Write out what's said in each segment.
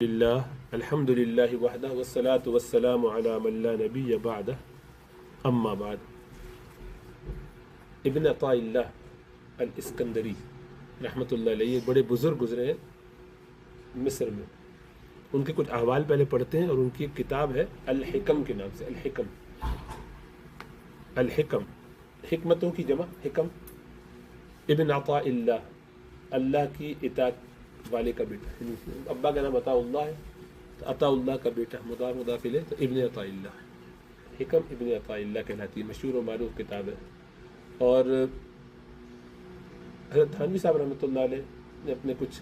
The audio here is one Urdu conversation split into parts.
لله الحمد لله وحده والصلاة والسلام على من لا نبي بعده اما بعد. ابن عطاء اللہ الاسکندری رحمۃ اللہ علیہ بڑے بزرگ گزرے ہیں مصر میں. ان کے کچھ احوال پہلے پڑھتے ہیں اور ان کی ایک کتاب ہے الحکم کے نام سے. الحکم حکمتوں کی جمع حکم. ابن عطاء اللہ کی اطاعت والے کا بیٹا، ابا کا نام عطاء اللہ ہے تو عطاء اللہ کا بیٹا مضاف الیہ تو ابن عطاء اللہ. حکم ابن عطاء اللہ کہلاتی ہے، مشہور و معروف کتاب ہے. اور حضرت تھانوی صاحب رحمۃ اللہ علیہ نے اپنے کچھ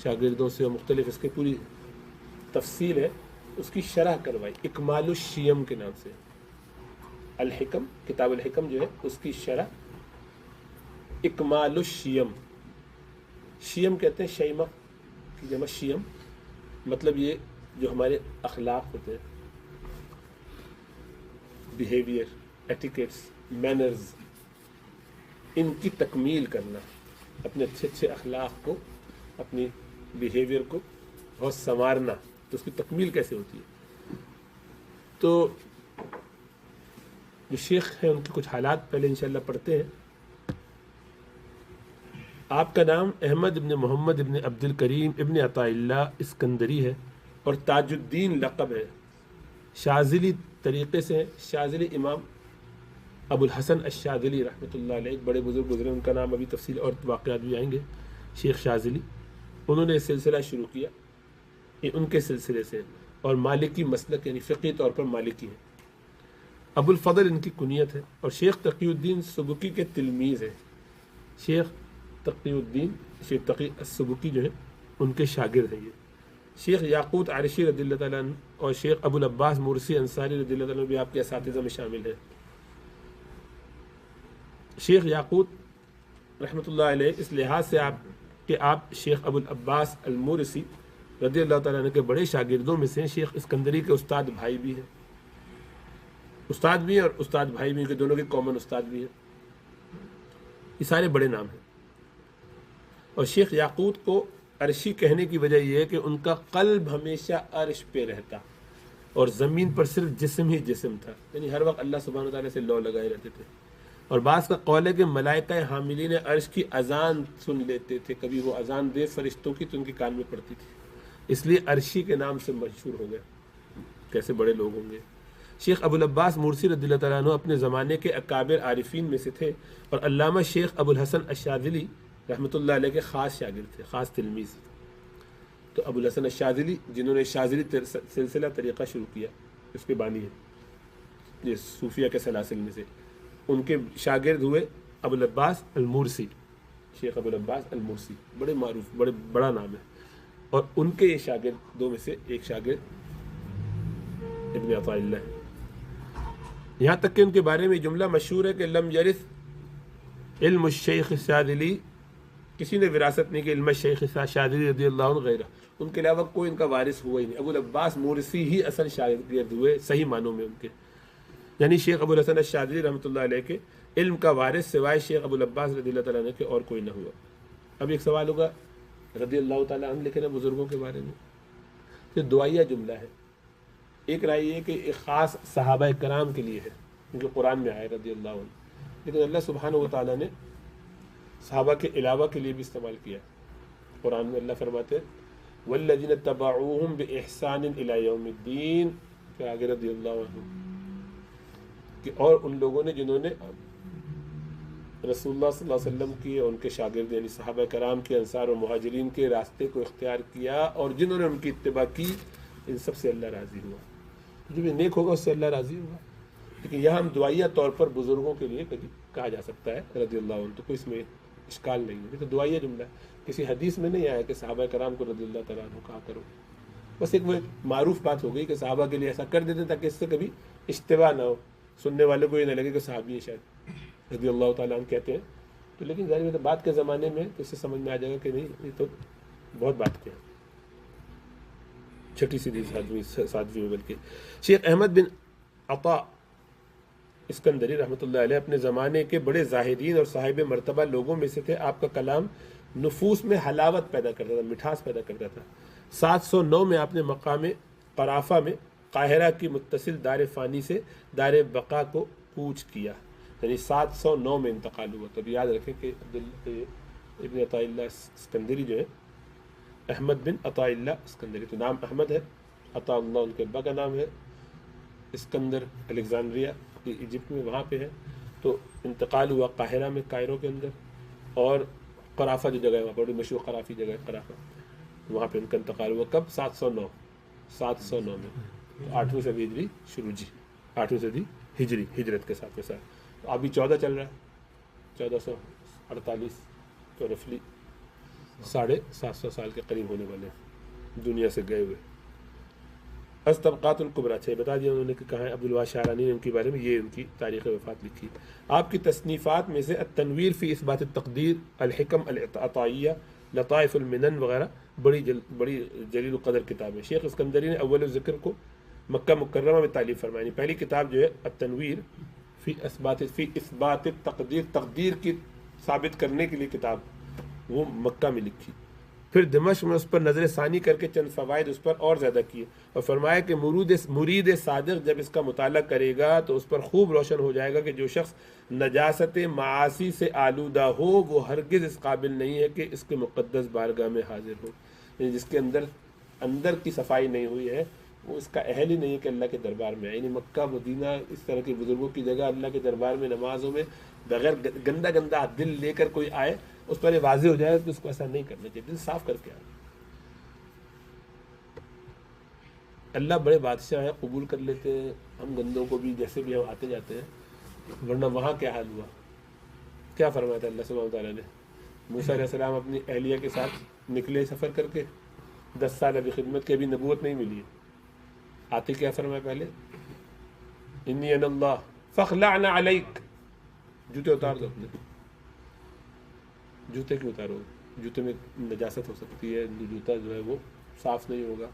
شاگردوں سے مختلف اس کی پوری تفصیل ہے، اس کی شرح کروائی اکمال الشیم کے نام سے. الحکم کتاب الحکم جو ہے اس کی شرح اکمال الشیم. شیم کہتے ہیں شیمہ کی جمع شیم، مطلب یہ جو ہمارے اخلاق ہوتے ہیں، بیہیویئر، ایٹیکیٹس، مینرز، ان کی تکمیل کرنا، اپنے اچھے اچھے اخلاق کو، اپنی بیہیویئر کو بہت سنوارنا. تو اس کی تکمیل کیسے ہوتی ہے؟ تو جو شیخ ہیں ان کے کچھ حالات پہلے انشاءاللہ پڑھتے ہیں. آپ کا نام احمد ابن محمد ابن عبد الکریم ابن عطاء اللہ اسکندری ہے اور تاج الدین لقب ہے. شاذلی طریقے سے شاذلی امام ابو الحسن الشاذلی رحمۃ اللہ علیہ ایک بڑے بزرگ گزرے، ان کا نام ابھی تفصیل اور واقعات بھی آئیں گے. شیخ شاذلی انہوں نے سلسلہ شروع کیا، یہ ان کے سلسلے سے، اور مالکی مسلک یعنی فقہی طور پر مالکی ہیں. ابو الفضل ان کی کنیت ہے اور شیخ تقی الدین سبکی کے تلمیذ ہیں. شیخ تقی الدین شیخ تقی السبکی جو ہے ان کے شاگرد ہیں. یہ شیخ یاقوت عرشی رضی اللہ تعالیٰ عنہ اور شیخ ابو العباس مرسی انصاری رضی اللہ تعالیٰ عنہ بھی آپ کے اساتذہ میں شامل ہیں. شیخ یاقوت رحمۃ اللہ علیہ اس لحاظ سے آپ شیخ ابو العباس المرسی رضی اللہ تعالیٰ عنہ کے بڑے شاگردوں میں سے ہیں. شیخ اسکندری کے استاد بھائی بھی ہیں، استاد بھی ہیں اور استاد بھائی بھی ہیں، کہ دونوں کے کامن استاد بھی ہیں. یہ سارے بڑے نام ہیں. اور شیخ یاقوت کو عرشی کہنے کی وجہ یہ ہے کہ ان کا قلب ہمیشہ عرش پہ رہتا اور زمین پر صرف جسم ہی جسم تھا، یعنی ہر وقت اللہ سبحانہ وتعالیٰ سے لو لگائے رہتے تھے. اور بعض کا قول ہے کہ ملائکہ حاملین عرش کی اذان سن لیتے تھے، کبھی وہ اذان دے فرشتوں کی تو ان کے کان میں پڑتی تھی، اس لیے عرشی کے نام سے مشہور ہو گئے. کیسے بڑے لوگ ہوں گے. شیخ ابو العباس مرسی رضی اللہ تعالیٰ عنہ اپنے زمانے کے اکابر عارفین میں سے تھے اور علامہ شیخ ابو الحسن الشاذلی رحمۃ اللہ علیہ کے خاص شاگرد تھے، خاص تلمیذ. تو ابو الحسن الشاذلی جنہوں نے شاذلی سلسلہ طریقہ شروع کیا، اس کے بانی ہیں، یہ صوفیہ کے سلاسل میں سے، ان کے شاگرد ہوئے ابو العباس المرسی. شیخ ابو العباس المرسی بڑے معروف، بڑا نام ہے. اور ان کے یہ شاگردوں میں سے ایک شاگرد ابن عطاء اللہ ہے. یہاں تک کہ ان کے بارے میں جملہ مشہور ہے کہ لم یرث علم الشیخ الشاذلی، کسی نے وراثت نہیں کہ علم الشیخ شاذلی رضی اللہ عنہ غیرہ، ان کے علاوہ کوئی ان کا وارث ہوا ہی نہیں. ابو العباس مرسی ہی اصل شاگرد ہوئے صحیح معنوں میں ان کے، یعنی شیخ ابو الحسن الشاذلی رحمۃ اللہ علیہ کے علم کا وارث سوائے شیخ ابو العباس رضی اللہ تعالیٰ عنہ کے اور کوئی نہ ہوا. اب ایک سوال ہوگا رضی اللہ تعالیٰ عنہ لکھے نا بزرگوں کے بارے میں، یہ دعائیہ جملہ ہے. ایک رائے یہ کہ ایک خاص صحابہ کرام کے لیے ہے کیونکہ قرآن میں آئے رضی اللہ عنہ، لیکن اللہ سبحانہ و تعالیٰ نے صحابہ کے علاوہ کے لیے بھی استعمال کیا. قرآن میں اللہ فرماتے ہیں والذین اتبعوہم بإحسان الی یوم الدین، پھر آگے رضی اللہ عنہ، کہ اور ان لوگوں نے جنہوں نے رسول اللہ صلی اللہ علیہ وسلم کی اور ان کے شاگرد یعنی صحابہ کرام کے، انصار اور مہاجرین کے راستے کو اختیار کیا اور جنہوں نے ان کی اتباع کی، ان سب سے اللہ راضی ہوا. جو بھی نیک ہوگا اس سے اللہ راضی ہوگا. لیکن یہاں ہم دعائیہ طور پر بزرگوں کے لیے کہا جا سکتا ہے رضی اللہ عنہ، تو کوئی اس میں اشکال نہیں ہے. تو دعائیہ جملہ ہے، کسی حدیث میں نہیں آیا کہ صحابہ کرام کو رضی اللہ تعالیٰ عنہ کہا کرو. بس ایک وہ معروف بات ہو گئی کہ صحابہ کے لیے ایسا کر دیتے تاکہ اس سے کبھی اشتباہ نہ ہو، سننے والے کو یہ نہ لگے کہ صحابی ہیں شاید رضی اللہ تعالیٰ عنہ کہتے ہیں. تو لیکن ظاہر بات کے زمانے میں تو اس سے سمجھ میں آ جائے گا کہ نہیں، یہ تو بہت بات کیا چھٹی سی سادوی میں. بلکہ شیخ احمد بن عطاء اسکندری رحمۃ اللہ علیہ اپنے زمانے کے بڑے زاہدین اور صاحب مرتبہ لوگوں میں سے تھے. آپ کا کلام نفوس میں حلاوت پیدا کرتا تھا، مٹھاس پیدا کرتا تھا. 709 میں آپ نے مقام قرافہ میں قاہرہ کی متصل دار فانی سے دار بقا کو کوچ کیا، یعنی 709 میں انتقال ہوا۔ تو یاد رکھیں کہ ابن عطا اللہ اسکندری جو ہے احمد بن عطا اللہ اسکندری، تو نام احمد ہے، عطا اللہ ان کے ابا کا نام ہے، اسکندر الیگزینڈریا ایجپٹ میں وہاں پہ ہے، تو انتقال ہوا قاہرہ میں، کائرو کے اندر، اور قرافہ جو جگہ ہے وہاں بڑی مشہور قرافی جگہ ہے قرافہ، وہاں پہ ان کا انتقال ہوا کب؟ 709 میں، تو 8ویں صدی ہجری شروع، جی 8ویں صدی ہجری ہجرت کے ساتھ تو ابھی 14 چل رہا ہے، 1448، تو رفلی 750 سال کے قریب ہونے والے ہیں دنیا سے گئے ہوئے۔ از طبقات الکبریٰ، اچھا یہ بتا دیا انہوں نے کہ کہاں ہے عبد الواحد شعرانی نے ان کے بارے میں، یہ ان کی تاریخ وفات لکھی۔ آپ کی تصنیفات میں سے التنویر فی اثبات التقدیر، الحکم العطائیہ، لطائف المنن وغیرہ بڑی جلیل القدر کتاب ہے۔ شیخ اسکندری نے اول ذکر کو مکہ مکرمہ میں تعلیف فرمائی، پہلی کتاب جو ہے التنویر فی اثبات التقدیر، تقدیر کی ثابت کرنے کے لیے کتاب، وہ مکہ میں لکھی۔ پھر دمشق میں اس پر نظر ثانی کر کے چند فوائد اس پر اور زیادہ کیے، اور فرمایا کہ مرید صادق جب اس کا مطالعہ کرے گا تو اس پر خوب روشن ہو جائے گا کہ جو شخص نجاست معاصی سے آلودہ ہو وہ ہرگز اس قابل نہیں ہے کہ اس کے مقدس بارگاہ میں حاضر ہو، یعنی جس کے اندر کی صفائی نہیں ہوئی ہے وہ اس کا اہل ہی نہیں ہے کہ اللہ کے دربار میں آئے۔ یعنی مکہ مدینہ اس طرح کے بزرگوں کی جگہ اللہ کے دربار میں نمازوں میں بغیر گندا دل لے کر کوئی آئے، اس پر یہ واضح ہو جائے کہ اس کو ایسا نہیں کرنا چاہیے، دل صاف کر کے آئے۔ اللہ بڑے بادشاہ ہیں، قبول کر لیتے ہیں ہم گندوں کو بھی، جیسے بھی ہم آتے جاتے ہیں، ورنہ وہاں کیا حال ہوا؟ کیا فرمایا تھا اللہ سبحانہ تعالیٰ نے؟ موسیٰ علیہ السلام اپنی اہلیہ کے ساتھ نکلے سفر کر کے، 10 سال ابھی خدمت کی، ابھی نبوت نہیں ملی ہے، آتے کیا فرمایا پہلے؟ انی انا اللہ فاخلعنا علیک، جوتے اتار دو اپنے۔ جوتے کیوں اتارو؟ جوتے میں نجاست ہو سکتی ہے، جوتا جو ہے وہ صاف نہیں ہوگا۔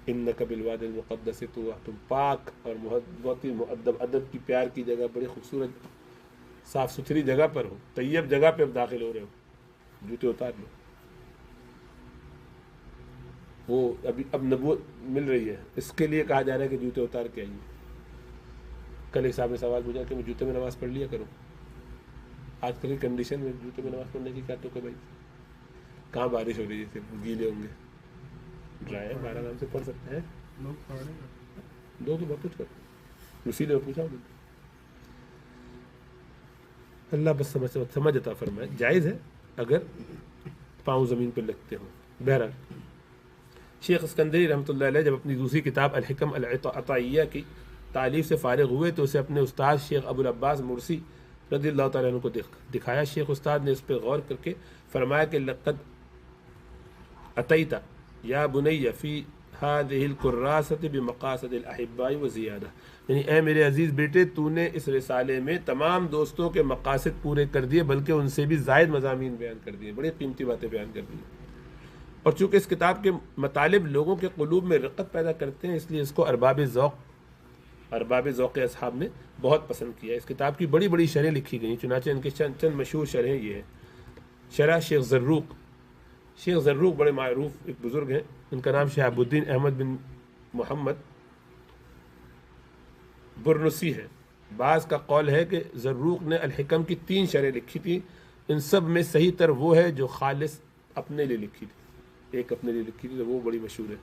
انک بالوادی المقدس طویٰ، تم پاک اور بہت ہی مؤدب، ادب کی، پیار کی جگہ، بڑی خوبصورت صاف ستھری جگہ پر ہو، طیب جگہ پہ اب داخل ہو رہے ہو، جوتے اتار لو۔ وہ اب نبوت مل رہی ہے، اس کے لیے کہا جا رہا ہے کہ جوتے اتار کے آئیے۔ کل ایک صاحب نے سوال پوچھا کہ میں جوتے میں نماز پڑھ لیا کروں، آج کل کی کنڈیشن میں جوتے میں نماز پڑھنے کی کیا تو کہ بھائی کہاں بارش ہو رہی ہے، صرف گیلے ہوں گے، ڈرائی ہے، باہر آرام سے پڑھ سکتے ہیں دو تو بہت کچھ کرتے، اسی لیے پوچھا۔ اللہ بس سمجھ عطا فرمائے، جائز ہے اگر پاؤں زمین پہ لگتے ہوں۔ بہرحال شیخ اسکندری رحمۃ اللہ علیہ جب اپنی دوسری کتاب الحکم العطائیہ کی تعلیف سے فارغ ہوئے تو اسے اپنے استاد شیخ ابو العباس مرسی رضی اللہ تعالیٰ عنہ کو دکھایا۔ شیخ استاد نے اس پہ غور کر کے فرمایا کہ لقد اتیت یا بنی فی هذه الکراسۃ بمقاصد الاحباء وزیادہ، یعنی اے میرے عزیز بیٹے، تو نے اس رسالے میں تمام دوستوں کے مقاصد پورے کر دیے، بلکہ ان سے بھی زائد مضامین بیان کر دیے، بڑی قیمتی باتیں بیان کر دی، اور چونکہ اس کتاب کے مطالب لوگوں کے قلوب میں رقت پیدا کرتے ہیں، اس لیے اس کو ارباب ذوق اصحاب نے بہت پسند کیا۔ اس کتاب کی بڑی بڑی شرحیں لکھی گئیں، چنانچہ ان کے چند مشہور شرحیں یہ ہیں۔ شرح شیخ زروق بڑے معروف ایک بزرگ ہیں، ان کا نام شہاب الدین احمد بن محمد برنسی ہے۔ بعض کا قول ہے کہ زروق نے الحکم کی 3 شرحیں لکھی تھی، ان سب میں صحیح تر وہ ہے جو خالص اپنے لیے لکھی تھی، ایک اپنے لیے لکھی تھی تو وہ بڑی مشہور ہے۔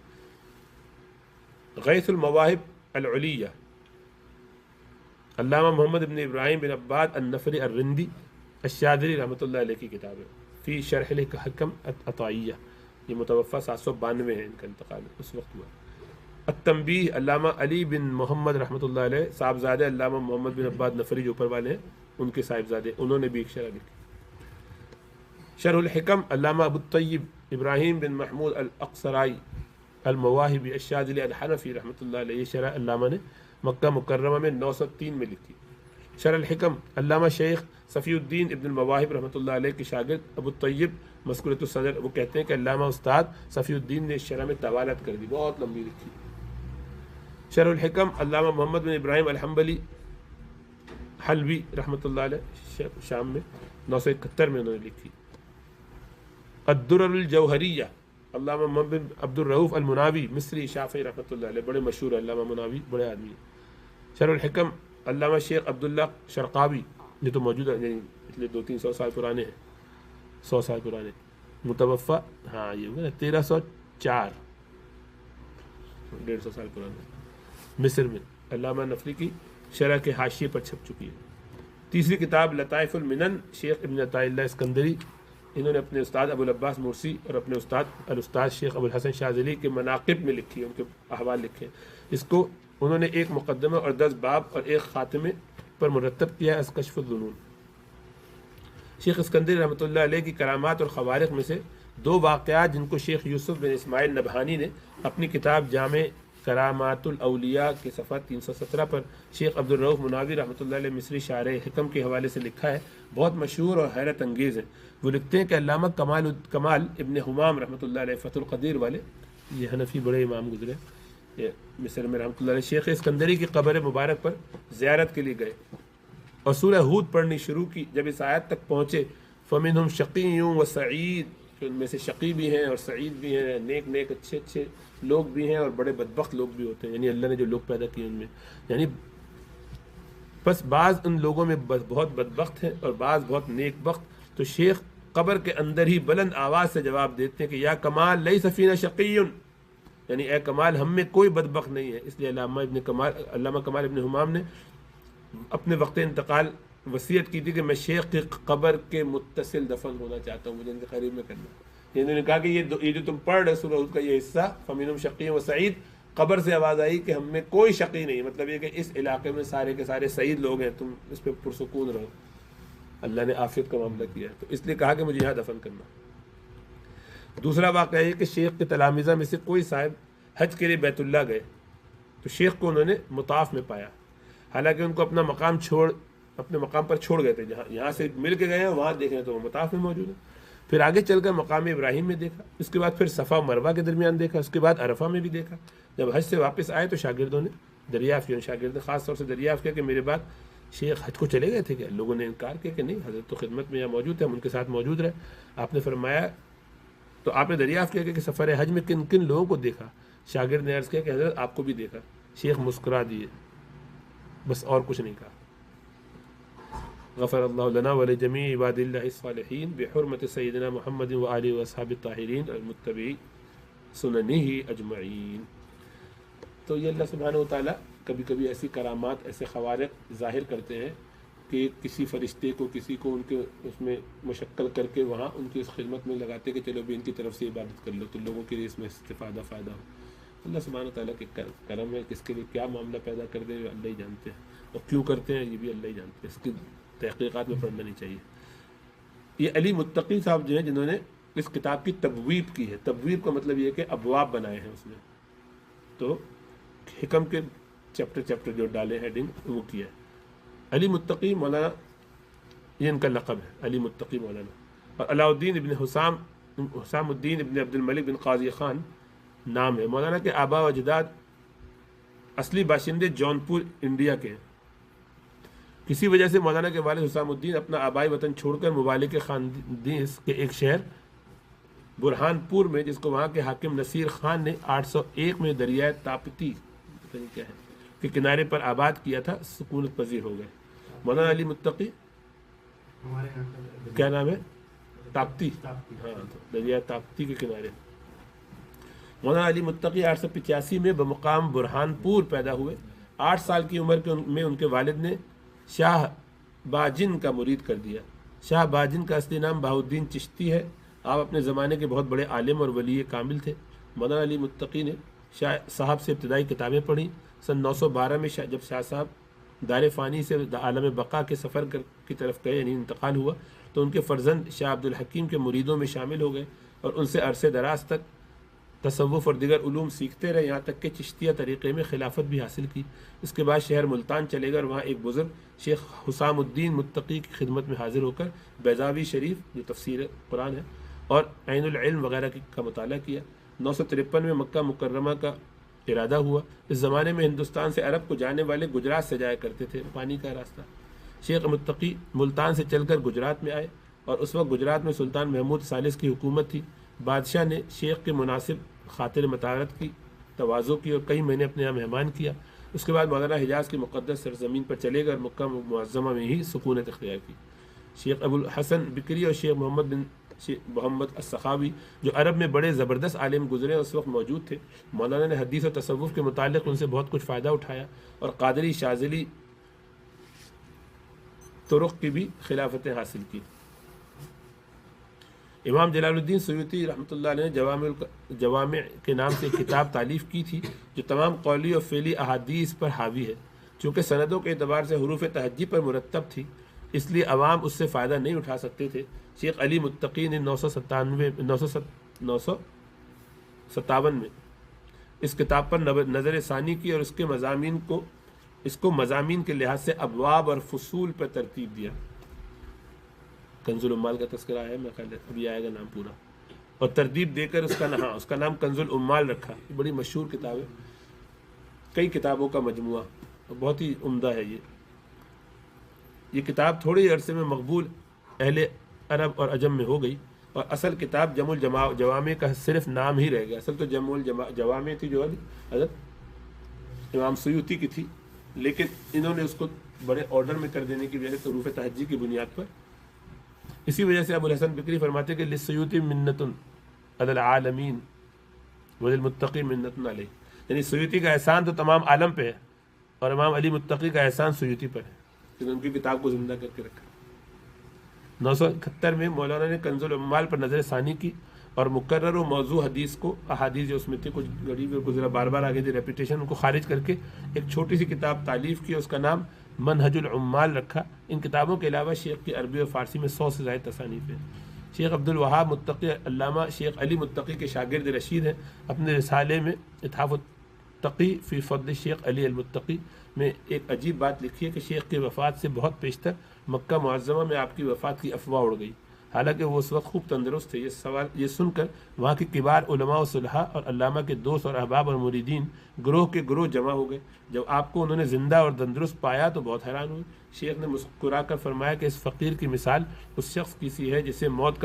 غیث المواہب العلیہ، علامہ محمد بن ابراہیم بن عباد النفری الرندی الشاذلی رحمۃ اللہ علیہ کی کتاب ہے، فی شرح الحکم عطائیہ، یہ متوفہ 792 ہے، ان کا انتقال اس وقت ہوا۔ التنبیہ، علامہ علی بن محمد رحمۃ اللہ علیہ صاحبزادہ علامہ محمد بن عباد نفری جو اوپر والے ہیں ان کے صاحبزادے، انہوں نے بھی ایک شرح لکھی۔ شرح الحکم، علامہ ابو الطیب ابراہیم بن محمود الاقصرائی المواہبی الشاذلی الحنفی رحمۃ اللہ علیہ، یہ شرح علامہ نے مکہ مکرمہ میں 903 میں لکھی۔ شرح الحکم، علامہ شیخ صفی الدین ابن المواہب رحمۃ اللہ علیہ کے شاگرد ابو الطیب مسکورۃ الصدر، وہ کہتے ہیں کہ علامہ استاد صفی الدین نے اس شرح میں طوالت کر دی، بہت لمبی لکھی۔ شرح الحکم، علامہ محمد بن ابراہیم الحنبلی حلوی رحمۃ اللہ علیہ شام میں 971 میں انہوں نے لکھی۔ الدرر الجوہریہ، علامہ محمد بن عبد الرؤف المناوی مصری شافعی رحمۃ اللہ علیہ، بڑے مشہور علامہ مناوی، بڑے آدمی ہیں۔ شرح الحکم علامہ شیخ عبداللہ شرقاوی، یہ تو موجود ہے، یعنی پچھلے 200-300 سال پرانے ہیں، 100 سال پرانے، متوفہ ہاں یہ ہوگا نا 1304، 150 سال پرانے، مصر میں۔ علامہ نفری کی شرح کے حاشیے پر چھپ چکی ہے۔ تیسری کتاب لطائف المنن شیخ ابن عطاء اللہ اسکندری، انہوں نے اپنے استاد ابو العباس مرسی اور اپنے الاستاذ شیخ ابو الحسن شاذلی کے مناقب میں لکھی ہے، ان کے احوال لکھے ہیں۔ اس کو انہوں نے ایک مقدمہ اور 10 باب اور ایک خاتمے پر مرتب کیا ہے، از کشف الظنون۔ شیخ اسکندری رحمۃ اللہ علیہ کی کرامات اور خوارق میں سے 2 واقعات جن کو شیخ یوسف بن اسماعیل نبہانی نے اپنی کتاب جامع کرامات الاولیاء کے صفحہ 317 پر شیخ عبد الرؤف مناوی رحمۃ اللہ علیہ مصری شارح حکم کے حوالے سے لکھا ہے، بہت مشہور اور حیرت انگیز ہے۔ وہ لکھتے ہیں کہ علامہ کمال ابن حمام رحمۃ اللہ علیہ فتح القدیر والے، یہ حنفی بڑے امام گزرے یہ مصر میں رحمۃ اللہ علیہ، شیخ اسکندری کی قبر مبارک پر زیارت کے لیے گئے اور سورہ ہود پڑھنی شروع کی۔ جب اس آیت تک پہنچے فَمِنْهُمْ شَقِيٌّ وَسَعِيدٌ، کہ ان میں سے شقی بھی ہیں اور سعید بھی ہیں، نیک اچھے لوگ بھی ہیں اور بڑے بدبخت لوگ بھی ہوتے ہیں، یعنی اللہ نے جو لوگ پیدا کیے ان میں، یعنی بس بعض ان لوگوں میں بہت بدبخت ہیں اور بعض بہت نیک بخت۔ تو شیخ قبر کے اندر ہی بلند آواز سے جواب دیتے ہیں کہ یا کمال لیس فینا شقی، یعنی اے کمال ہم میں کوئی بدبخت نہیں ہے۔ اس لیے علامہ کمال ابن حمام نے اپنے وقت انتقال وصیت کی تھی کہ میں شیخ کی قبر کے متصل دفن ہونا چاہتا ہوں، مجھے ان کے قریب میں کرنا۔ انہوں نے کہا کہ یہ جو تم پڑھ رہے سورہ ہود کا یہ حصہ فَمِنْهُمْ شَقِيٌّ وَسَعِيدٌ، قبر سے آواز آئی کہ ہم میں کوئی شقی نہیں، مطلب یہ کہ اس علاقے میں سارے کے سارے سعید لوگ ہیں، تم اس پہ پرسکون رہو۔ اللہ نے عافیت کا معاملہ کیا ہے، تو اس لیے کہا کہ مجھے یہاں دفن کرنا۔ دوسرا واقعہ یہ کہ شیخ کے تلامذہ میں سے کوئی صاحب حج کے لیے بیت اللہ گئے تو شیخ کو انہوں نے مطاف میں پایا، حالانکہ ان کو اپنے مقام پر چھوڑ گئے تھے، یہاں سے مل کے گئے ہیں، وہاں دیکھیں تو وہ مطاف میں موجود ہے۔ پھر آگے چل کر مقام ابراہیم میں دیکھا، اس کے بعد پھر صفا و مروہ کے درمیان دیکھا، اس کے بعد عرفہ میں بھی دیکھا۔ جب حج سے واپس آئے تو شاگردوں نے دریافت کیا، شاگرد خاص طور سے دریافت کیا کہ میرے بعد شیخ حج کو چلے گئے تھے کیا؟ لوگوں نے انکار کیا کہ نہیں، حضرت تو خدمت میں یہاں موجود تھے، ہم ان کے ساتھ موجود رہے۔ آپ نے فرمایا، تو آپ نے دریافت کیا کہ سفر حج میں کن کن لوگوں کو دیکھا؟ شاگرد نے عرض کیا کہ حضرت آپ کو بھی دیکھا۔ شیخ مسکرا دیے، بس اور کچھ نہیں کہا۔ غفر اللہ لنا ولجمیع عباد اللہ الصالحین بحرمت سیدنا محمد وآلہ واصحابہ الطاہرین المتبعین سننہ اجمعین۔ تو یہ اللہ سبحانہ وتعالیٰ کبھی کبھی ایسی کرامات، ایسے خوارق ظاہر کرتے ہیں کہ کسی فرشتے کو، کسی کو ان کے اس میں مشکل کر کے وہاں ان کی اس خدمت میں لگاتے کہ چلو بھی ان کی طرف سے عبادت کر لو، تو لوگوں کے لیے اس میں استفادہ فائدہ ہو۔ اللہ سبحانہ وتعالیٰ کے کرم ہے، کس کے لیے کیا معاملہ پیدا کر دے اللہ ہی جانتے ہیں، اور کیوں کرتے ہیں یہ بھی اللہ ہی جانتے ہیں، اس کی تحقیقات میں پڑھنا نہیں چاہیے۔ یہ علی متقی صاحب جو ہیں جنہوں نے اس کتاب کی تبویب کی ہے، تبویب کا مطلب یہ ہے کہ ابواب بنائے ہیں اس میں، تو حکم کے چیپٹر جو ڈالے ہیڈنگ وہ کیا ہے۔ علی متقی مولانا، یہ ان کا لقب ہے، علی متقی مولانا۔ اور علاء الدین ابن حسام الدین ابن عبد الملک بن قاضی خان نام ہے۔ مولانا کے آبا و اجداد اصلی باشندے جونپور انڈیا کے ہیں۔ کسی وجہ سے مولانا کے والد حسام الدین اپنا آبائی وطن چھوڑ کر ممالک خاندیس کے ایک شہر برہان پور میں، جس کو وہاں کے حاکم نصیر خان نے 801 میں دریائے تاپتی کیا ہے کے کنارے پر آباد کیا تھا، سکونت پذیر ہو گئے۔ مولانا علی متقی کیا نام ہے؟ تاپتی، ہاں، دریائے تاپتی کے کنارے۔ مولانا علی متقی 885 میں بمقام برہان پور پیدا ہوئے۔ 8 سال کی عمر میں ان کے والد نے شاہ باجن کا مرید کر دیا۔ شاہ باجن کا اصلی نام بہاؤالدین چشتی ہے۔ آپ اپنے زمانے کے بہت بڑے عالم اور ولی کامل تھے۔ مولانا علی متقی نے شاہ صاحب سے ابتدائی کتابیں پڑھیں۔ سن 912 میں جب شاہ صاحب دار فانی سے عالم بقا کے سفر کی طرف گئے، یعنی انتقال ہوا، تو ان کے فرزند شاہ عبد الحکیم کے مریدوں میں شامل ہو گئے اور ان سے عرصے دراز تک تصوف اور دیگر علوم سیکھتے رہے، یہاں تک کہ چشتیہ طریقے میں خلافت بھی حاصل کی۔ اس کے بعد شہر ملتان چلے گئے اور وہاں ایک بزرگ شیخ حسام الدین متقی کی خدمت میں حاضر ہو کر بیضاوی شریف جو تفسیر قرآن ہے اور عین العلم وغیرہ کا مطالعہ کیا۔ 953 میں مکہ مکرمہ کا ارادہ ہوا۔ اس زمانے میں ہندوستان سے عرب کو جانے والے گجرات سے جایا کرتے تھے، پانی کا راستہ۔ شیخ متقی ملتان سے چل کر گجرات میں آئے اور اس وقت گجرات میں سلطان محمود ثالث کی حکومت تھی۔ بادشاہ نے شیخ کے مناسب خاطر مطالعت کی، تواضع کی اور کئی مہینے اپنے یہاں مہمان کیا۔ اس کے بعد مولانا حجاز کی مقدس سرزمین پر چلے گئے اور مکہ معظمہ میں ہی سکونت اختیار کی۔ شیخ ابو الحسن بکری اور شیخ محمد السخاوی جو عرب میں بڑے زبردست عالم گزرے اس وقت موجود تھے۔ مولانا نے حدیث و تصوف کے متعلق ان سے بہت کچھ فائدہ اٹھایا اور قادری شاذلی طرق کی بھی خلافتیں حاصل کی۔ امام جلال الدین سیوطی رحمۃ اللہ علیہ نے جوامع کے نام سے ایک کتاب تالیف کی تھی جو تمام قولی اور فعلی احادیث پر حاوی ہے۔ چونکہ سندوں کے اعتبار سے حروف تہجی پر مرتب تھی اس لیے عوام اس سے فائدہ نہیں اٹھا سکتے تھے۔ شیخ علی متقی نے 957 میں اس کتاب پر نظر ثانی کی اور اس کو مضامین کے لحاظ سے ابواب اور فصول پر ترتیب دیا۔ کنز العمال کا تذکرہ ہے، میں خیال ابھی آئے گا نام پورا، اور ترتیب دے کر اس کا نام کنز العمال رکھا۔ یہ بڑی مشہور کتاب ہے، کئی کتابوں کا مجموعہ، بہت ہی عمدہ ہے۔ یہ کتاب تھوڑے عرصے میں مقبول اہل عرب اور عجم میں ہو گئی، اور اصل کتاب جمع الجوامع کا صرف نام ہی رہ گیا۔ اصل تو جمع الجوامع تھی جو حضرت امام سیوطی کی تھی، لیکن انہوں نے اس کو بڑے آرڈر میں کر دینے کی وجہ سے حروف تہجی کی بنیاد پر، اسی وجہ سے ابو الحسن بکری فرماتے کہ للسیوطی منت علی العالمین وللمتقی منت علیہ، یعنی سیوطی کا احسان تو تمام عالم پہ ہے اور امام علی متقی کا احسان سیوطی پر ہے، لیکن ان کی کتاب کو زندہ کر کے رکھا۔ 971 میں مولانا نے کنز العمال پر نظر ثانی کی اور مقرر و موضوع حدیث کو، احادیث جو اس میں تھی کچھ غریب اور گزرا بار بار آگے تھی ریپیٹیشن، ان کو خارج کر کے ایک چھوٹی سی کتاب تالیف کی، اس کا نام منہج العمال رکھا۔ ان کتابوں کے علاوہ شیخ کی عربی اور فارسی میں 100 سے زائد تصانیف ہیں۔ شیخ عبد الوہاب متقی علامہ شیخ علی متقی کے شاگرد رشید ہیں۔ اپنے رسالے میں اتحاف التقی فی فضل شیخ علی المتقی میں ایک عجیب بات لکھی ہے کہ شیخ کی وفات سے بہت پیشتر مکہ معظمہ میں آپ کی وفات کی افواہ اڑ گئی، حالانکہ وہ اس وقت خوب تندرست تھے۔ یہ سن کر وہاں کے کبار علماء و صلحاء اور علامہ کے دوست اور احباب اور مریدین گروہ کے گروہ جمع ہو گئے۔ جب آپ کو انہوں نے زندہ اور تندرست پایا تو بہت حیران ہوئے۔ شیخ نے مسکرا کر فرمایا کہ اس فقیر کی مثال اس شخص کی سی ہے جس نے موت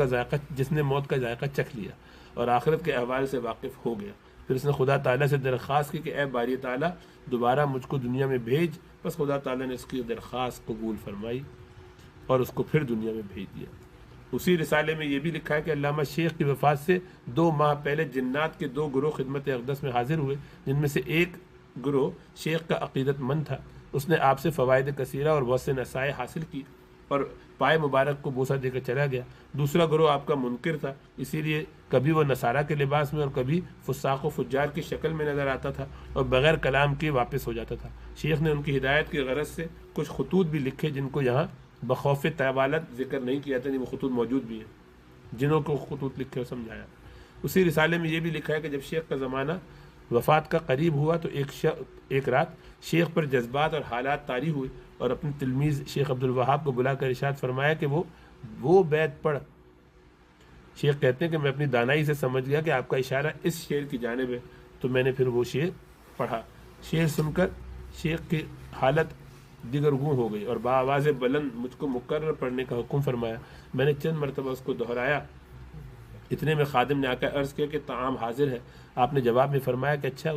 کا ذائقہ چکھ لیا اور آخرت کے احوال سے واقف ہو گیا۔ پھر اس نے خدا تعالیٰ سے درخواست کی کہ اے باری تعالیٰ دوبارہ مجھ کو دنیا میں بھیج، بس خدا تعالیٰ نے اس کی درخواست قبول فرمائی اور اس کو پھر دنیا میں بھیج دیا۔ اسی رسالے میں یہ بھی لکھا ہے کہ علامہ شیخ کی وفات سے 2 ماہ پہلے جنات کے 2 گروہ خدمت اقدس میں حاضر ہوئے، جن میں سے ایک گروہ شیخ کا عقیدت مند تھا، اس نے آپ سے فوائد کثیرہ اور بہت سے نصائح حاصل کی اور پائے مبارک کو بوسہ دے کر چلا گیا۔ دوسرا گروہ آپ کا منکر تھا، اسی لیے کبھی وہ نصارہ کے لباس میں اور کبھی فساق و فجار کی شکل میں نظر آتا تھا اور بغیر کلام کے واپس ہو جاتا تھا۔ شیخ نے ان کی ہدایت کی غرض سے کچھ خطوط بھی لکھے جن کو یہاں بخوف طوالت ذکر نہیں کیا تھا، وہ خطوط موجود بھی ہیں جنہوں کو خطوط لکھے اور سمجھایا۔ اسی رسالے میں یہ بھی لکھا ہے کہ جب شیخ کا زمانہ وفات کا قریب ہوا تو ایک رات شیخ پر جذبات اور حالات طاری ہوئے اور اپنے تلمیذ شیخ عبد الوہاب کو بلا کر ارشاد فرمایا کہ وہ بیت پڑھ۔ شیخ کہتے ہیں کہ میں اپنی دانائی سے سمجھ گیا کہ آپ کا اشارہ اس شعر کی جانب ہے، تو میں نے پھر وہ شعر پڑھا۔ شعر سن کر شیخ کی حالت دیگرگوں ہو گئی اور بآواز بلند مجھ کو مقرر پڑھنے کا حکم فرمایا۔ میں نے چند مرتبہ اس کو دہرایا، اتنے میں خادم نے آ کر عرض کیا کہ طعام حاضر ہے۔ آپ نے جواب میں فرمایا کہ اچھا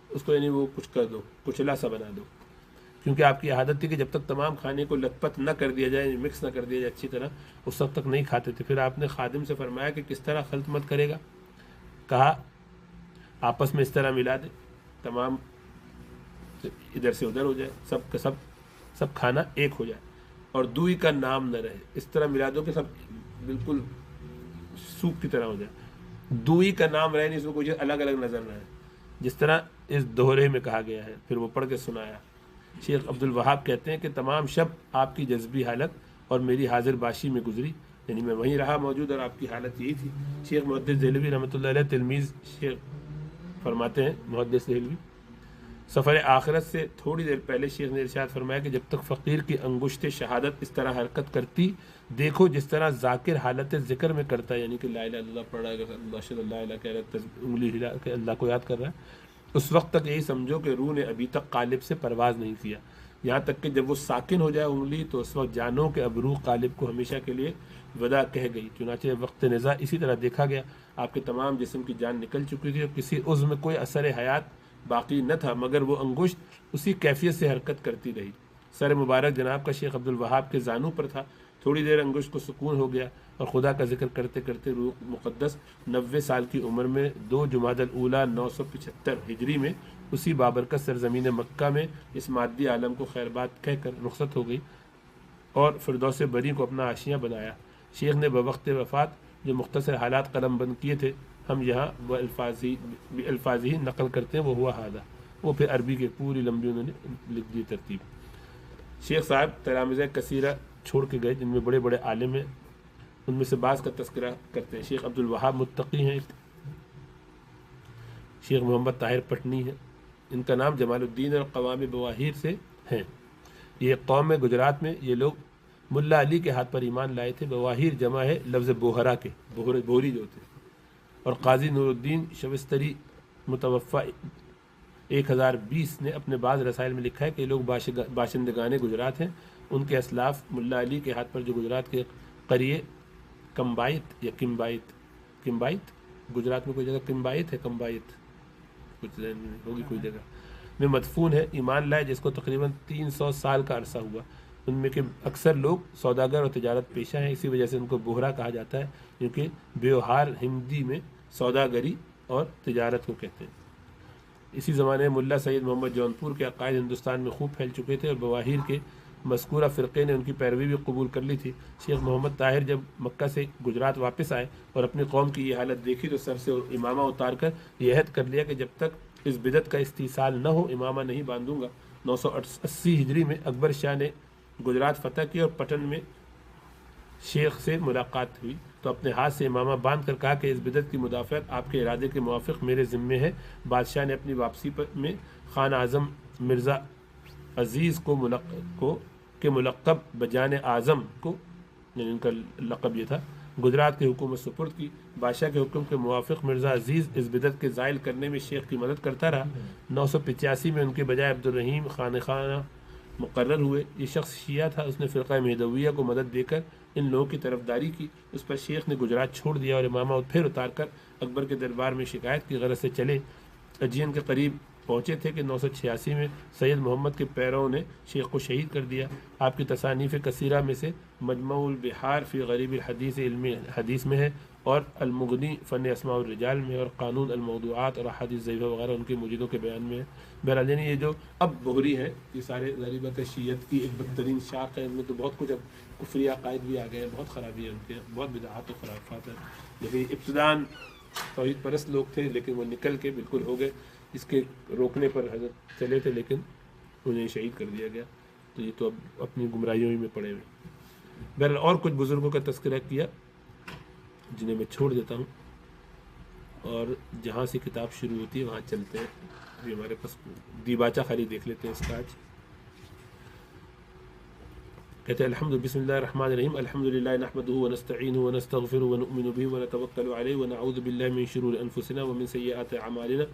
اس کو یعنی وہ کچھ کر دو، کچلا سا بنا دو، کیونکہ آپ کی عادت تھی کہ جب تک تمام کھانے کو لت پت نہ کر دیا جائے، مکس نہ کر دیا جائے اچھی طرح، اس وقت تک نہیں کھاتے تھے۔ پھر آپ نے خادم سے فرمایا کہ کس طرح خلط مت کرے گا؟ کہا آپس میں اس طرح ملا دے، تمام ادھر سے ادھر ہو جائے، سب کا سب کھانا ایک ہو جائے اور دوئی کا نام نہ رہے، اس طرح ملا دو کہ سب بالکل سوپ کی طرح ہو جائے، دوئی کا نام رہے نہیں، اس میں کوئی الگ الگ نظر نہ آئے، جس طرح اس دوہرے میں کہا گیا ہے۔ پھر وہ پڑھ کے سنایا۔ شیخ عبد الوہاب کہتے ہیں کہ تمام شب آپ کی جذبی حالت اور میری حاضر باشی میں گزری، یعنی میں وہیں رہا موجود اور آپ کی حالت یہی تھی۔ شیخ محدث دہلوی رحمۃ اللہ علیہ تلمیذ شیخ فرماتے ہیں، محدث دہلوی، سفر آخرت سے تھوڑی دیر پہلے شیخ نے ارشاد فرمایا کہ جب تک فقیر کی انگشت شہادت اس طرح حرکت کرتی دیکھو جس طرح ذاکر حالت ذکر میں کرتا ہے، یعنی کہ لا الہ الا اللہ پڑھ رہا ہے، اللہ الہ کہہ رہا ہے، انگلی ہلا کے اللہ کو یاد کر رہا ہے، اس وقت تک یہی سمجھو کہ روح نے ابھی تک قالب سے پرواز نہیں کیا۔ یہاں تک کہ جب وہ ساکن ہو جائے انگلی تو اس وقت جانو کہ اب روح غالب کو ہمیشہ کے لیے وداع کہہ گئی۔ چنانچہ وقت نزاع اسی طرح دیکھا گیا، آپ کے تمام جسم کی جان نکل چکی تھی اور کسی عضو میں کوئی اثر حیات باقی نہ تھا، مگر وہ انگشت اسی کیفیت سے حرکت کرتی رہی۔ سر مبارک جناب کا شیخ عبد الوہاب کے زانو پر تھا۔ تھوڑی دیر انگشت کو سکون ہو گیا اور خدا کا ذکر کرتے کرتے روح مقدس 90 سال کی عمر میں 2 جمادی الاولیٰ 975 ہجری میں اسی بابرکت سرزمین مکہ میں اس مادی عالم کو خیر بات کہہ کر رخصت ہو گئی اور فردوس بری کو اپنا آشیاں بنایا۔ شیخ نے بوقت وفات جو مختصر حالات قلم بند کیے تھے، ہم یہاں وہ الفاظ ہی نقل کرتے ہیں، وہ ہوا ہادہ، وہ پھر عربی کے پوری لمبی انہوں نے لکھ دی ترتیب۔ شیخ صاحب تلامذہ کثیرہ چھوڑ کے گئے جن میں بڑے بڑے عالم ہیں، ان میں سے بعض کا تذکرہ کرتے ہیں۔ شیخ عبد الوہاب متقی ہیں، شیخ محمد طاہر پٹنی ہیں، ان کا نام جمال الدین اور قوام بواہیر سے ہیں۔ یہ ایک قوم ہے گجرات میں، یہ لوگ ملا علی کے ہاتھ پر ایمان لائے تھے۔ بواہیر جمع ہے لفظ بوہرا کے، بوہری جو تھے، اور قاضی نور الدین شوستری متوفہ 1020 نے اپنے بعض رسائل میں لکھا ہے کہ یہ لوگ باشندگان گجرات ہیں۔ ان کے اسلاف ملا علی کے ہاتھ پر جو گجرات کے قریے کمبائت یا کمبائت گجرات میں کوئی جگہ کمبائت ہے، کمبائت کچھ ہوگی کوئی جگہ میں مدفون ہے، ایمان لائے جس کو تقریباً 300 سال کا عرصہ ہوا۔ ان میں کے اکثر لوگ سوداگر اور تجارت پیشہ ہیں، اسی وجہ سے ان کو بوہرا کہا جاتا ہے، کیونکہ بیوہار ہندی میں سوداگری اور تجارت کو کہتے ہیں۔ اسی زمانے میں ملا سید محمد جونپور کے عقائد ہندوستان میں خوب پھیل چکے تھے اور بواہیر کے مذکورہ فرقے نے ان کی پیروی بھی قبول کر لی تھی۔ شیخ محمد طاہر جب مکہ سے گجرات واپس آئے اور اپنی قوم کی یہ حالت دیکھی تو سر سے امامہ اتار کر یہ عہد کر لیا کہ جب تک اس بدعت کا استیصال نہ ہو امامہ نہیں باندھوں گا۔ 980 ہجری میں اکبر شاہ نے گجرات فتح کی اور پٹن میں شیخ سے ملاقات ہوئی تو اپنے ہاتھ سے امامہ باندھ کر کہا کہ اس بدعت کی مدافعت آپ کے ارادے کے موافق میرے ذمے ہے۔ بادشاہ نے اپنی واپسی میں خان اعظم مرزا عزیز کو ملقب بجان اعظم کو، یعنی ان کا لقب یہ تھا، گجرات کی حکومت سپرد کی۔ بادشاہ کے حکم کے موافق مرزا عزیز اس بدعت کے زائل کرنے میں شیخ کی مدد کرتا رہا۔ 985 میں ان کے بجائے عبدالرحیم خانقاہ مقرر ہوئے۔ یہ شخص شیعہ تھا، اس نے فرقہ مہدویہ کو مدد دے کر ان لوگوں کی طرفداری کی۔ اس پر شیخ نے گجرات چھوڑ دیا اور امامہ پھر اتار کر اکبر کے دربار میں شکایت کی غرض سے چلے۔ اجین کے قریب پہنچے تھے کہ 986 میں سید محمد کے پیروں نے شیخ کو شہید کر دیا۔ آپ کی تصانیف کثیرہ میں سے مجمع البحار فی غریب الحدیث علم حدیث میں ہے، اور المغنی فن اسماء الرجال میں، اور قانون الموضوعات اور احادیث ضعیفہ وغیرہ ان کے موجودوں کے بیان میں ہے۔ بہرحال یعنی یہ جو اب بہری ہے، یہ سارے غریبت شیعت کی ایک بدترین شاخ ہے، ان میں تو بہت کچھ اب کفری عقائد بھی آ گئے ہیں، بہت خرابی ہے ان کے، بہت بدعات و خرافات ہیں۔ لیکن ابتداً توحید پرست لوگ تھے، لیکن وہ نکل کے بالکل ہو گئے۔ اس کے روکنے پر حضرت چلے تھے لیکن انہیں شہید کر دیا گیا، تو یہ تو اب اپنی گمراہیوں ہی میں پڑے ہوئے۔ بہرحال اور کچھ بزرگوں کا تذکرہ کیا جنہیں میں چھوڑ دیتا ہوں، اور جہاں سے کتاب شروع ہوتی ہے وہاں چلتے ہیں۔ ابھی ہمارے پاس دیباچہ خالی دیکھ لیتے ہیں اس کا آج۔ کہتے ہیں بسم اللہ الرحمن الرحیم، الحمد للہ نحمده ونستعینه ونستغفره ونؤمن به ونتوکل علیہ ونعوذ باللہ من شرور انفسنا ومن سیئات اعمالنا،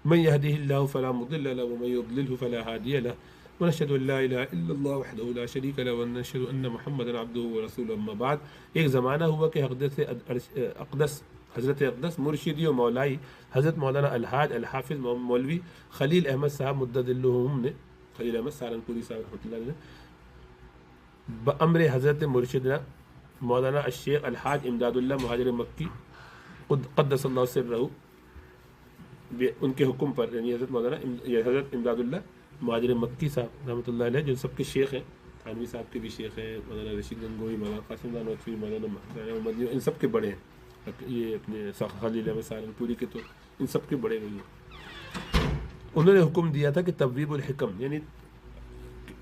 من يهده الله فلا مضل له ومن يضلله فلا هادي له، ونشهد ان لا اله الا الله وحده لا شريك له ونشهد ان محمدا عبده ورسوله، اما بعد۔ ایک زمانہ ہوا کہ حضرت اقدس مرشدی و مولائی حضرت مولانا الحاج الحافظ مولوی خلیل احمد صاحب مددلہم نے، خلیل احمد سہارنپوری صاحب رحمۃ اللہ علیہ، بأمر حضرت مرشدنا مولانا الشیخ الحاج امداد اللہ مہاجر مکی قدس اللہ سرہ، ان کے حکم پر، یعنی حضرت امداد اللہ مہاجر مکی صاحب رحمۃ اللہ علیہ، جو سب کے شیخ ہیں، تھانوی صاحب کے بھی شیخ ہیں، مولانا رشید گنگوئی، مولانا قاسم نانوتوی، مولانا مدنی، ان سب کے بڑے ہیں، یہ اپنے خلیل احمد سہارنپوری کے، تو ان سب کے بڑے ہوئے ہیں۔ انہوں نے حکم دیا تھا کہ تبویب الحکم، یعنی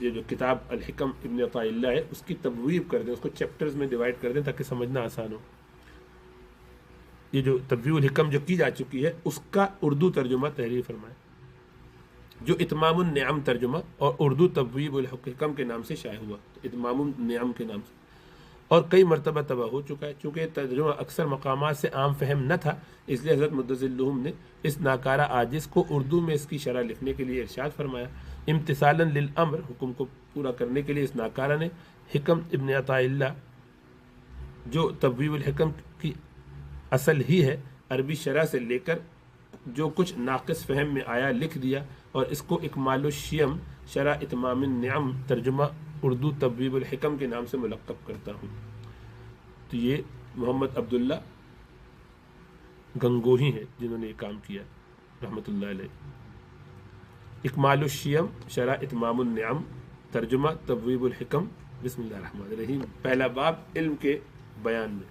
یہ جو کتاب الحکم ابن عطاء اللہ ہے اس کی تبویب کر دیں، اس کو چیپٹرز میں ڈیوائڈ کر دیں تاکہ سمجھنا آسان ہو۔ یہ جو تبویب الحکم جو کی جا چکی ہے اس کا اردو ترجمہ تحریر فرمائے، جو اتمام النعم ترجمہ اور اردو تبویب الحکم کے نام سے شائع ہوا، اتمام النعم کے نام سے، اور کئی مرتبہ تباہ ہو چکا ہے۔ چونکہ ترجمہ اکثر مقامات سے عام فہم نہ تھا، اس لیے حضرت مدظلہم نے اس ناکارہ عاجز کو اردو میں اس کی شرح لکھنے کے لیے ارشاد فرمایا۔ امتثالا للامر، حکم کو پورا کرنے کے لیے اس ناکارہ نے حکم ابن عطاء اللہ جو تبویب الحکم کی اصل ہی ہے عربی شرح سے لے کر جو کچھ ناقص فہم میں آیا لکھ دیا، اور اس کو اکمال الشیم شرح اتمام النعم ترجمہ اردو تبویب الحکم کے نام سے ملقب کرتا ہوں۔ تو یہ محمد عبداللہ گنگوہی ہیں جنہوں نے یہ کام کیا رحمۃ اللہ علیہ۔ اکمال الشیم شرح اتمام النعم ترجمہ تبویب الحکم۔ بسم اللہ الرحمن الرحیم۔ پہلا باب علم کے بیان میں۔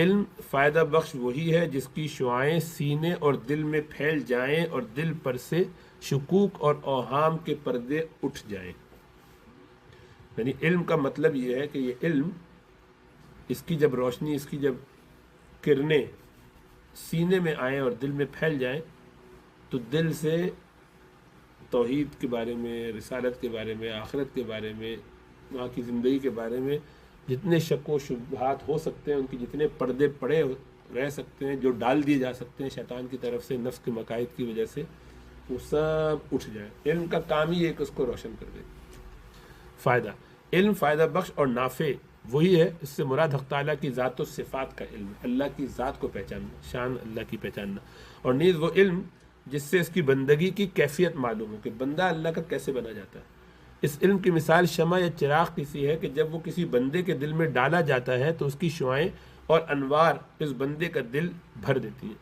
علم فائدہ بخش وہی ہے جس کی شعاعیں سینے اور دل میں پھیل جائیں اور دل پر سے شکوک اور اوہام کے پردے اٹھ جائیں۔ یعنی علم کا مطلب یہ ہے کہ یہ علم، اس کی جب روشنی، اس کی جب کرنیں سینے میں آئیں اور دل میں پھیل جائیں تو دل سے توحید کے بارے میں، رسالت کے بارے میں، آخرت کے بارے میں، وہاں کی زندگی کے بارے میں جتنے شک و شبہات ہو سکتے ہیں، ان کی جتنے پردے پڑے رہ سکتے ہیں، جو ڈال دیے جا سکتے ہیں شیطان کی طرف سے نفس کے مقاصد کی وجہ سے، وہ سب اٹھ جائے۔ علم کا کام ہی ہے کہ اس کو روشن کر دے۔ فائدہ، علم فائدہ بخش اور نافع وہی ہے، اس سے مراد حق تعالیٰ کی ذات و صفات کا علم، اللہ کی ذات کو پہچاننا، شان اللہ کی پہچاننا، اور نیز وہ علم جس سے اس کی بندگی کی کیفیت معلوم ہو کہ بندہ اللہ کا کیسے بنا جاتا ہے۔ اس علم کی مثال شمع یا چراغ کی سی ہے کہ جب وہ کسی بندے کے دل میں ڈالا جاتا ہے تو اس کی شعاعیں اور انوار اس بندے کا دل بھر دیتی ہیں،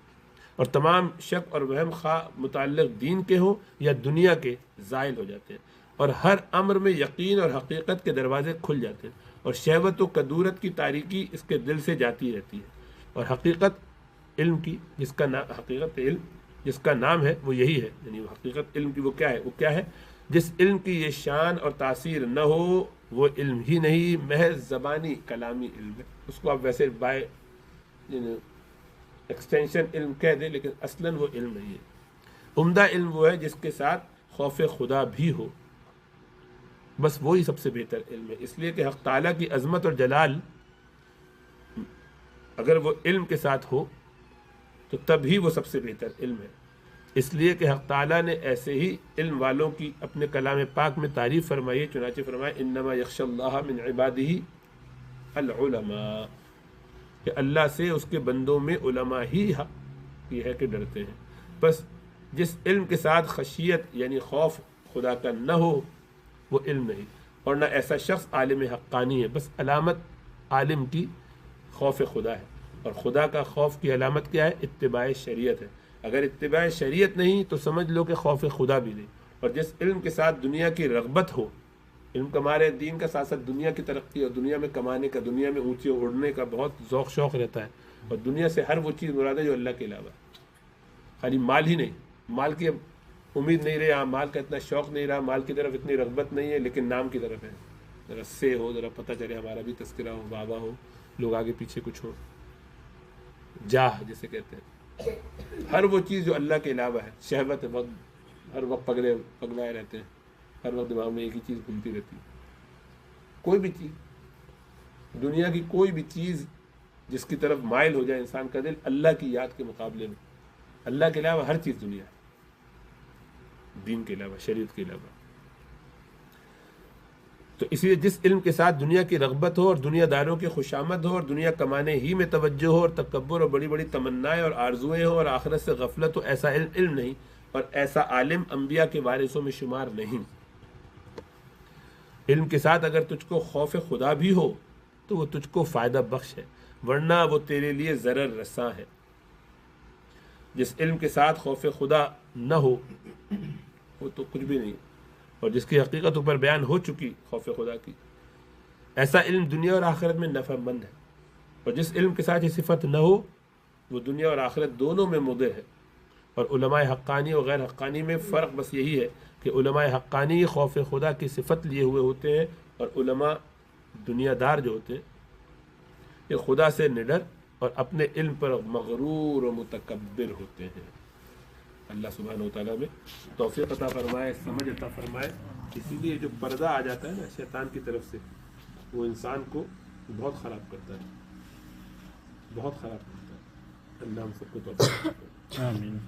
اور تمام شک اور وہم خواہ متعلق دین کے ہوں یا دنیا کے زائل ہو جاتے ہیں، اور ہر امر میں یقین اور حقیقت کے دروازے کھل جاتے ہیں، اور شہوت و کدورت کی تاریکی اس کے دل سے جاتی رہتی ہے، اور حقیقت علم کی حقیقت علم جس کا نام ہے وہ یہی ہے۔ یعنی وہ حقیقت علم کی وہ کیا ہے؟ جس علم کی یہ شان اور تاثیر نہ ہو وہ علم ہی نہیں، محض زبانی کلامی علم ہے۔ اس کو آپ ویسے بائی ایکسٹینشن علم کہہ دیں، لیکن اصلاً وہ علم نہیں ہے۔ عمدہ علم وہ ہے جس کے ساتھ خوف خدا بھی ہو، بس وہی سب سے بہتر علم ہے، اس لیے کہ حق تعالیٰ کی عظمت اور جلال اگر وہ علم کے ساتھ ہو تو تب ہی وہ سب سے بہتر علم ہے، اس لیے کہ حق تعالیٰ نے ایسے ہی علم والوں کی اپنے کلام پاک میں تعریف فرمائی ہے، چنانچہ فرمایا انما یخشی اللہ من عبادہ العلماء، کہ اللہ سے اس کے بندوں میں علماء ہی یہ ہے کہ ڈرتے ہیں۔ بس جس علم کے ساتھ خشیت یعنی خوف خدا کا نہ ہو وہ علم نہیں، اور نہ ایسا شخص عالم حقانی ہے۔ بس علامت عالم کی خوف خدا ہے، اور خدا کا خوف کی علامت کیا ہے؟ اتباع شریعت ہے۔ اگر اتباع شریعت نہیں تو سمجھ لو کہ خوف خدا بھی نہیں۔ اور جس علم کے ساتھ دنیا کی رغبت ہو، علم کمارے دین کا ساتھ ساتھ دنیا کی ترقی اور دنیا میں کمانے کا، دنیا میں اونچی اڑنے کا بہت ذوق شوق رہتا ہے، اور دنیا سے ہر وہ چیز مراد ہے جو اللہ کے علاوہ، خالی مال ہی نہیں، مال کی اب امید نہیں رہی، مال کا اتنا شوق نہیں رہا، مال کی طرف اتنی رغبت نہیں ہے، لیکن نام کی طرف ہے، ذرا سے ہو، ذرا پتہ چلے ہمارا بھی تذکرہ ہو، بابا ہو، لوگ آگے پیچھے کچھ ہو، جاہ جسے کہتے ہیں، ہر وہ چیز جو اللہ کے علاوہ ہے، شہوت ہے، ہر وقت پگلائے رہتے ہیں، ہر وقت دماغ میں ایک ہی چیز گھومتی رہتی ہے۔ کوئی بھی چیز، دنیا کی کوئی بھی چیز جس کی طرف مائل ہو جائے انسان کا دل اللہ کی یاد کے مقابلے میں، اللہ کے علاوہ ہر چیز دنیا ہے، دین کے علاوہ، شریعت کے علاوہ۔ تو اس لیے جس علم کے ساتھ دنیا کی رغبت ہو اور دنیا داروں کی خوشامد ہو اور دنیا کمانے ہی میں توجہ ہو اور تکبر اور بڑی بڑی تمنائیں اور آرزویں ہوں اور آخرت سے غفلت ہو، ایسا علم نہیں، اور ایسا عالم انبیاء کے وارثوں میں شمار نہیں۔ علم کے ساتھ اگر تجھ کو خوف خدا بھی ہو تو وہ تجھ کو فائدہ بخش ہے، ورنہ وہ تیرے لیے ضرر رساں ہے۔ جس علم کے ساتھ خوف خدا نہ ہو وہ تو کچھ بھی نہیں، اور جس کی حقیقت اوپر بیان ہو چکی خوف خدا کی، ایسا علم دنیا اور آخرت میں نفع مند ہے، اور جس علم کے ساتھ یہ صفت نہ ہو وہ دنیا اور آخرت دونوں میں مضر ہے۔ اور علماء حقانی اور غیر حقانی میں فرق بس یہی ہے کہ علماء حقانی خوف خدا کی صفت لیے ہوئے ہوتے ہیں، اور علماء دنیا دار جو ہوتے ہیں یہ خدا سے نڈر اور اپنے علم پر مغرور و متکبر ہوتے ہیں۔ اللہ سبحانہ و تعالیٰ میں توفیق عطا فرمائے، سمجھ عطا فرمائے۔ اسی لیے جو پردہ آ جاتا ہے نا شیطان کی طرف سے، وہ انسان کو بہت خراب کرتا ہے، بہت خراب کرتا ہے۔ اللہ ہم سب کو توفیق عطا فرمائے۔ آمین۔